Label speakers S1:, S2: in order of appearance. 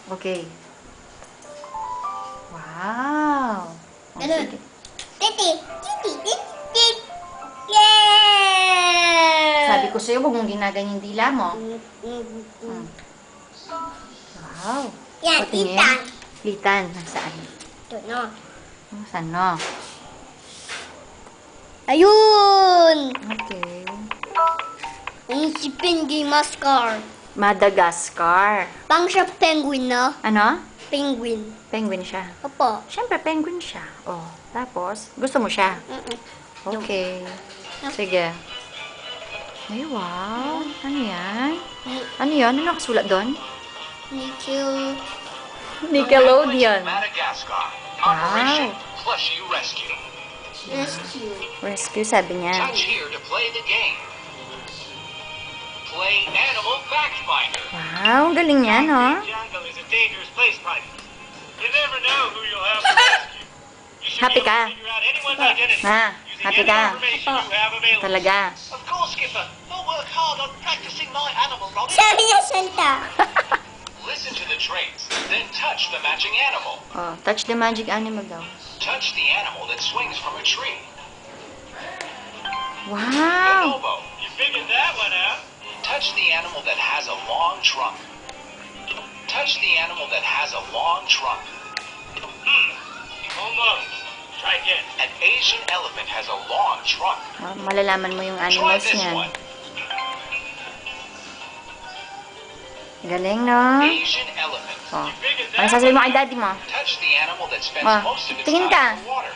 S1: Okay. Wow. Oh,
S2: Ganun.
S1: sige.
S2: Titi. Titi. Titi. Yeah!
S1: Sabi ko sa'yo, huwag mong ginaganyan yung dila mo. Hmm. Wow.
S2: Yan,
S1: O, tingin.
S2: itan.
S1: Litan. Nasaan?
S2: Ito, no?
S1: Saan no?
S2: Ayun!
S1: Okay.
S2: Yung si Penguin Mascar.
S1: Madagascar.
S2: Pang siya penguin, no?
S1: Ano?
S2: Penguin.
S1: Penguin siya.
S2: Opo.
S1: Siyempre, penguin siya. Oh, tapos, gusto mo siya? Okay. Sige. Ay, wow. Ano yan? Ano yan? Ano nakasulat doon?
S2: Nikhil.
S1: Nickelodeon.
S3: Madagascar.
S1: Wow.
S3: Operation Plushie Rescue.
S2: Rescue.
S1: Rescue, sabi niya.
S3: Touch here to play the game. Play Animal Fact Finder.
S1: Wow, ang galing niya, no?
S3: The jungle is a dangerous place, Spidey. You never know who you'll have to rescue. You should
S1: Happy
S3: be able
S1: ka?
S3: to figure out anyone's identity
S1: Ha?
S3: using
S1: Happy
S3: any
S1: ka?
S3: information you have available.
S1: Talaga.
S3: Of course, Skipper. I'll work hard on practicing my animal knowledge.
S2: Sabi niya Santa.
S3: Listen to the traits, then touch the matching animal.
S1: Oh, touch the magic animal daw.
S3: Touch the animal that swings from a tree.
S1: Wow!
S3: Bonobo. You figured that one out. Touch the animal that has a long trunk. Touch the animal that has a long trunk. Almost. Try again. An Asian elephant has a long trunk.
S1: Oh, malalaman mo yung
S3: Try
S1: animals
S3: this
S1: niya.
S3: one.
S1: Galing, no?
S3: Asian elephant.
S1: Oh.
S3: You figured
S1: Ano
S3: that
S1: sasabihin mo
S3: one
S1: kay daddy mo?
S3: out. Touch the animal that spends
S1: Ah,
S3: most of its
S1: tingin
S3: time
S1: ka.
S3: in the water.